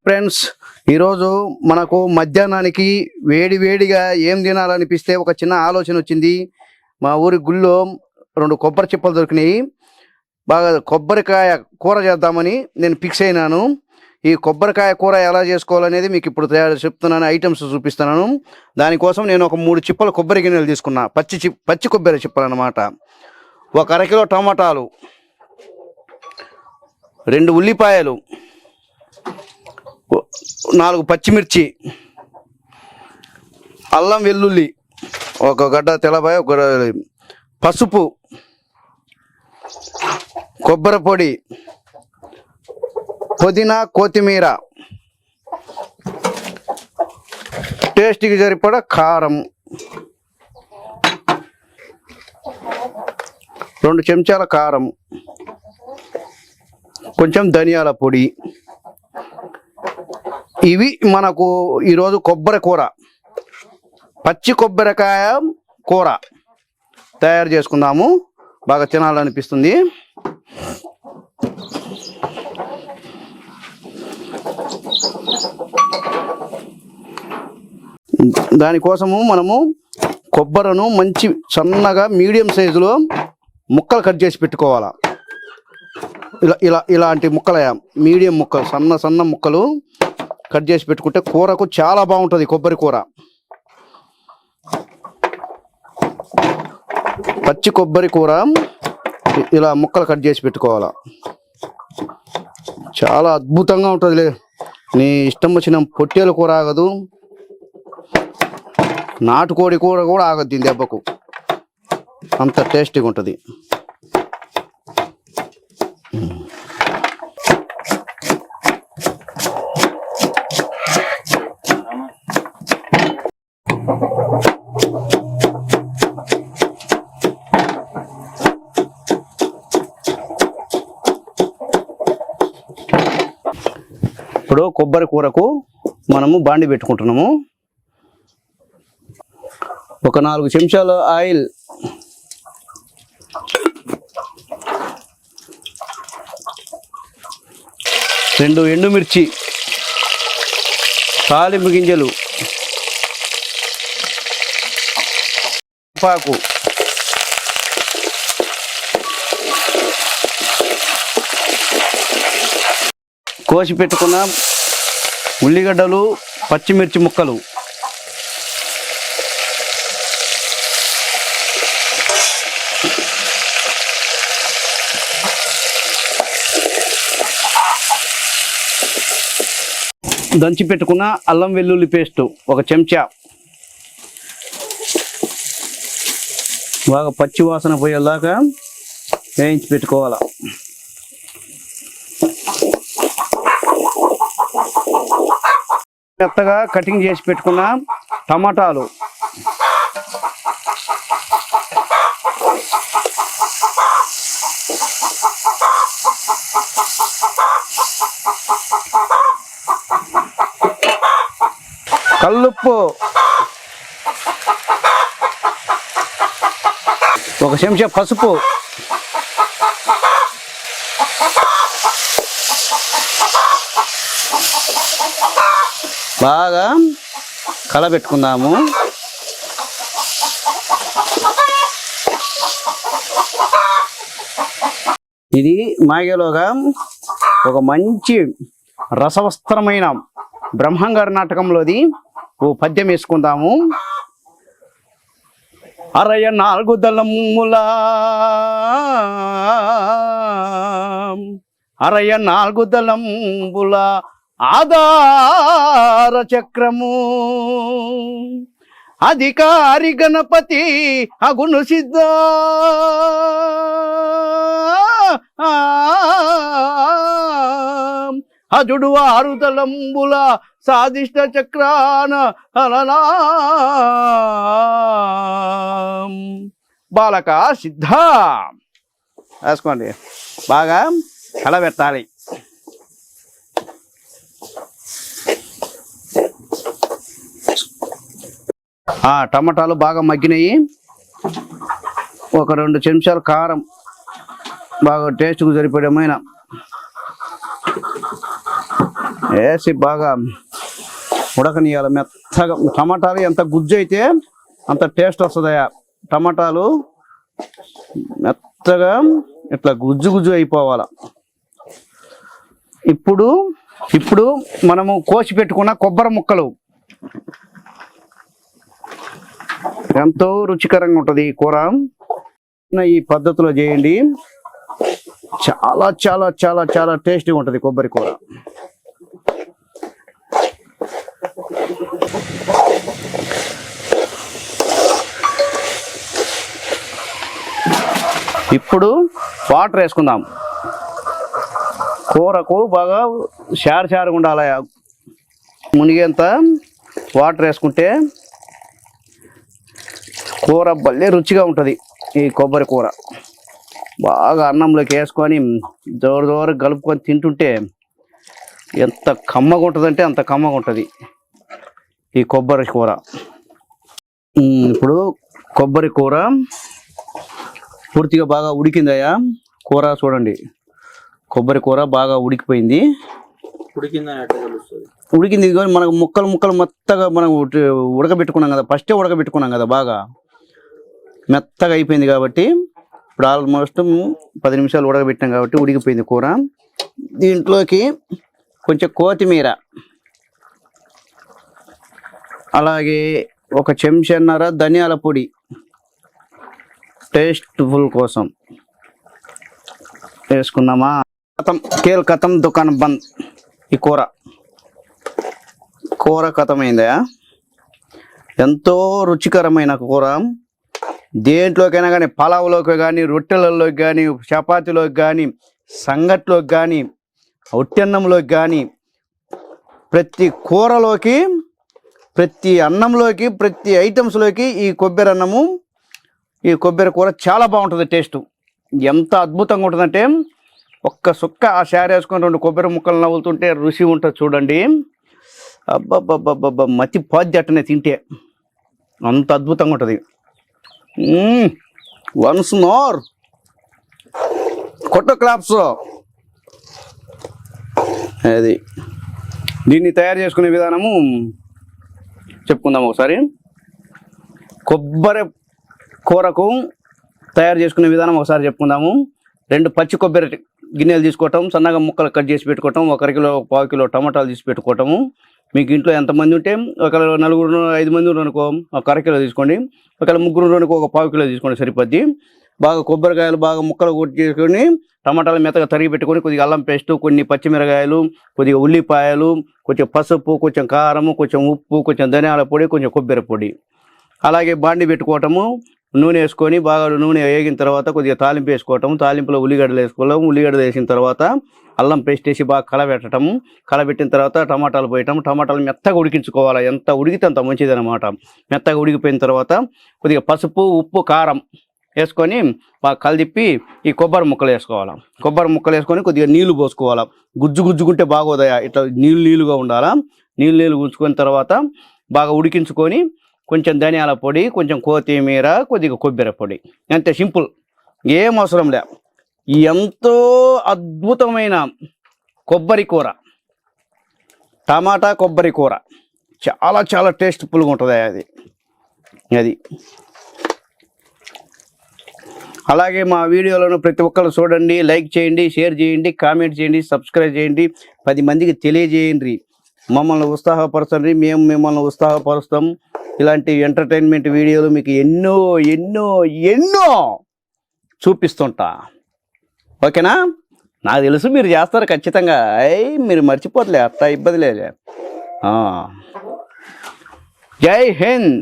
Friends, ఈరోజు మనకు మధ్యాహ్నానికి వేడిగా ఏం తినాలనిపిస్తే ఒక చిన్న ఆలోచన వచ్చింది. మా ఊరి గుళ్ళో 2 కొబ్బరి చిప్పలు దొరికినాయి. బాగా కొబ్బరికాయ కూర చేద్దామని నేను ఫిక్స్ అయినాను. ఈ కొబ్బరికాయ కూర ఎలా చేసుకోవాలనేది మీకు ఇప్పుడు చెప్తున్నాను, ఐటమ్స్ చూపిస్తున్నాను. దానికోసం నేను ఒక 3 చిప్పలు కొబ్బరి గిన్నెలు తీసుకున్నా. పచ్చి కొబ్బరి చిప్పలు అన్నమాట. ఒక అరకిలో టమాటాలు, 2 ఉల్లిపాయలు, 4 పచ్చిమిర్చి, అల్లం వెల్లుల్లి, ఒక గడ్డ తెల్లబాయ, ఒక పసుపు, కొబ్బరి పొడి, పుదీనా, కొత్తిమీర, టేస్ట్కి సరిపడా కారం, 2 చెంచాల కారం, కొంచెం ధనియాల పొడి. ఇవి మనకు ఈరోజు కొబ్బరి కూర, పచ్చి కొబ్బరికాయ కూర తయారు చేసుకుందాము. బాగా తినాలనిపిస్తుంది. దానికోసము మనము కొబ్బరిను మంచి సన్నగా మీడియం సైజులో ముక్కలు కట్ చేసి పెట్టుకోవాలా. ఇలాంటి ముక్కల మీడియం ముక్కలు, సన్న ముక్కలు కట్ చేసి పెట్టుకుంటే కూరకు చాలా బాగుంటుంది. కొబ్బరి కూర, పచ్చి కొబ్బరి కూర ఇలా ముక్కలు కట్ చేసి పెట్టుకోవాలా. చాలా అద్భుతంగా ఉంటుంది. నీ ఇష్టం వచ్చిన పొట్టేలు కూర ఆగదు, నాటుకోడి కూర కూడా ఆగదు దీని దెబ్బకు. అంత టేస్టీగా ఉంటుంది. ఇప్పుడు కొబ్బరి కూరకు మనము బాండి పెట్టుకుంటున్నాము. ఒక 4 చెంచాల ఆయిల్, రెండు ఎండుమిర్చి, తాలింపు గింజలు, పాకు, కోసి పెట్టుకున్న ఉల్లిగడ్డలు, పచ్చిమిర్చి ముక్కలు, దంచి పెట్టుకున్న అల్లం వెల్లుల్లి పేస్టు 1 చెంచా. బాగా పచ్చి వాసన పోయేలాగా వేయించి పెట్టుకోవాలా. మెత్తగా కటింగ్ చేసి పెట్టుకున్న టమాటాలు, కల్లుప్పు, 1 చెంచా పసుపు, బాగా కలబెట్టుకుందాము. ఇది మాగేలోగా ఒక మంచి రసవస్త్రమైన బ్రహ్మంగారి నాటకంలోది ఓ పద్యం వేసుకుందాము. అరయ 4 దళముల, అరయ 4 దళంబుల ఆధార చక్రము, అధికారి గణపతి అగును సిద్ధ, అజుడు 6 దళంబుల సాధిష్ట చక్రాన అలలా బాలక సిద్ధ. వేసుకోండి, బాగా కలబెట్టాలి. టమాటాలు బాగా మగ్గినాయి. ఒక 2 చెంచాలు కారం, బాగా టేస్ట్కు సరిపడమైన వేసి బాగా ఉడకనియాలి మెత్తగా. టమాటాలు ఎంత గుజ్జు అయితే అంత టేస్ట్ వస్తుందయ్యా. టమాటాలు మెత్తగా ఇట్లా గుజ్జు గుజ్జు అయిపోవాలి. ఇప్పుడు మనము కోసి పెట్టుకున్న కొబ్బరి ముక్కలు, ఎంతో రుచికరంగా ఉంటుంది ఈ కూర. ఈ పద్ధతిలో చేయండి, చాలా చాలా చాలా చాలా టేస్టీగా ఉంటుంది కొబ్బరి కూర. ఇప్పుడు వాటర్ వేసుకుందాం. కూరకు బాగా షారుగా ఉండాలి, మునిగేంత వాటర్ వేసుకుంటే కూర భలే రుచిగా ఉంటుంది. ఈ కొబ్బరి కూర బాగా అన్నంలోకి వేసుకొని జోరు కలుపుకొని తింటుంటే ఎంత కమ్మగా ఉంటుందంటే అంత కమ్మగా ఉంటుంది ఈ కొబ్బరి కూర. ఇప్పుడు కొబ్బరి కూర పూర్తిగా బాగా ఉడికిందయ్యా. కూర చూడండి, కొబ్బరి కూర బాగా ఉడికిపోయింది. ఉడికింది మనకు ముక్కలు మెత్తగా మనం ఉడకబెట్టుకున్నాం కదా, ఫస్టే ఉడకబెట్టుకున్నాం కదా, బాగా మెత్తగా అయిపోయింది. కాబట్టి ఇప్పుడు ఆల్మోస్ట్ 10 నిమిషాలు ఉడకబెట్టాం కాబట్టి ఉడికిపోయింది కూర. దీంట్లోకి కొంచెం కొత్తిమీర, అలాగే 1 చెంచాన్నర ధనియాల పొడి టేస్ట్ఫుల్ కోసం వేసుకున్నామా. కథం దుకాణం బంద్. ఈ కూర కథమైందా. ఎంతో రుచికరమైన కూర. దేంట్లోకైనా కానీ, పలావులోకి కానీ, రొట్టెలలోకి కానీ, చపాతీలోకి కానీ, సంగట్లోకి కానీ, ఒట్టన్నంలోకి కానీ, ప్రతి కూరలోకి, ప్రతి అన్నంలోకి, ప్రతి ఐటమ్స్లోకి ఈ కొబ్బరి అన్నము, ఈ కొబ్బరి కూర చాలా బాగుంటుంది. టేస్ట్ ఎంత అద్భుతంగా ఉంటుందంటే, ఒక్క సుక్క ఆ షార్ వేసుకొని 2 కొబ్బరి ముక్కలు నవ్వులుతుంటే రుచి ఉంటుంది చూడండి. అబ్బబ్బబ్బబ్బబ్బ మతి పోద్ది అట్టనే తింటే, అంత అద్భుతంగా ఉంటుంది. వన్స్ మోర్ కొట్ట క్లాప్స్. అది దీన్ని తయారు చేసుకునే విధానము చెప్పుకుందాం ఒకసారి. కొబ్బరి కూరకు తయారు చేసుకునే విధానం ఒకసారి చెప్పుకుందాము. 2 పచ్చి కొబ్బరి గిన్నెలు తీసుకోవటం, సన్నగా ముక్కలు కట్ చేసి పెట్టుకోవటం, 1 కిలో 1/4 కిలో టమాటాలు తీసి పెట్టుకోవటము. మీకు ఇంట్లో ఎంతమంది ఉంటే, 5 మంది అనుకో 1/2 కిలో తీసుకోండి, 3 అనుకో 1/4 కిలో తీసుకోండి, సరిపోద్ది. బాగా కొబ్బరికాయలు బాగా ముక్కలు కొట్టి చేసుకొని, టమాటాలు మెత్తగా తరిగి పెట్టుకొని, కొద్దిగా అల్లం పేస్టు, కొన్ని పచ్చిమిరకాయలు, కొద్దిగా ఉల్లిపాయలు, కొంచెం పసుపు, కొంచెం కారము, కొంచెం ఉప్పు, కొంచెం ధనియాల పొడి, కొంచెం కొబ్బరి పొడి. అలాగే బాండి పెట్టుకోవటము, నూనె వేసుకొని బాగా నూనె వేగిన తర్వాత కొద్దిగా తాలింపు వేసుకోవటం, తాలింపులో ఉల్లిగడ్డలు వేసుకోవడం, ఉల్లిగడ్డలు వేసిన తర్వాత అల్లం పేస్ట్ వేసి బాగా కలబెట్టడం, కలబెట్టిన తర్వాత టమాటాలు పోయటం, టమాటాలు మెత్తగా ఉడికించుకోవాలి. ఎంత ఉడికితే అంత మంచిది అనమాట. మెత్తగా ఉడికిపోయిన తర్వాత కొద్దిగా పసుపు, ఉప్పు, కారం వేసుకొని బాగా కలిపి ఈ కొబ్బరి ముక్కలు వేసుకోవాలి. కొబ్బరి ముక్కలు వేసుకొని కొద్దిగా నీళ్లు పోసుకోవాలి. గుజ్జుగుంటే బాగోదయా, ఇట్లా నీళ్ళుగా ఉండాలా. నీళ్ళు గుంచుకున్న తర్వాత బాగా ఉడికించుకొని కొంచెం ధనియాల పొడి, కొంచెం కొత్తిమీర, కొద్దిగా కొబ్బరి పొడి, అంతే. సింపుల్, ఏం అవసరం లే. ఎంతో అద్భుతమైన కొబ్బరి కూర, టమాటా కొబ్బరి కూర చాలా చాలా టేస్ట్ఫుల్గా ఉంటుంది అది. అలాగే మా వీడియోలను ప్రతి ఒక్కరు చూడండి, లైక్ చేయండి, షేర్ చేయండి, కామెంట్ చేయండి, సబ్స్క్రైబ్ చేయండి, 10 మందికి తెలియజేయండి. మమ్మల్ని ఉత్సాహపరచండి, మేము మిమ్మల్ని ఉత్సాహపరుస్తాం. ఇలాంటి ఎంటర్టైన్మెంట్ వీడియోలు మీకు ఎన్నో ఎన్నో ఎన్నో చూపిస్తుంటా. ఓకేనా? నాకు తెలుసు మీరు చేస్తారు ఖచ్చితంగా. మీరు మర్చిపోతలే, అట్లా ఇబ్బంది లేదు. జై హింద్.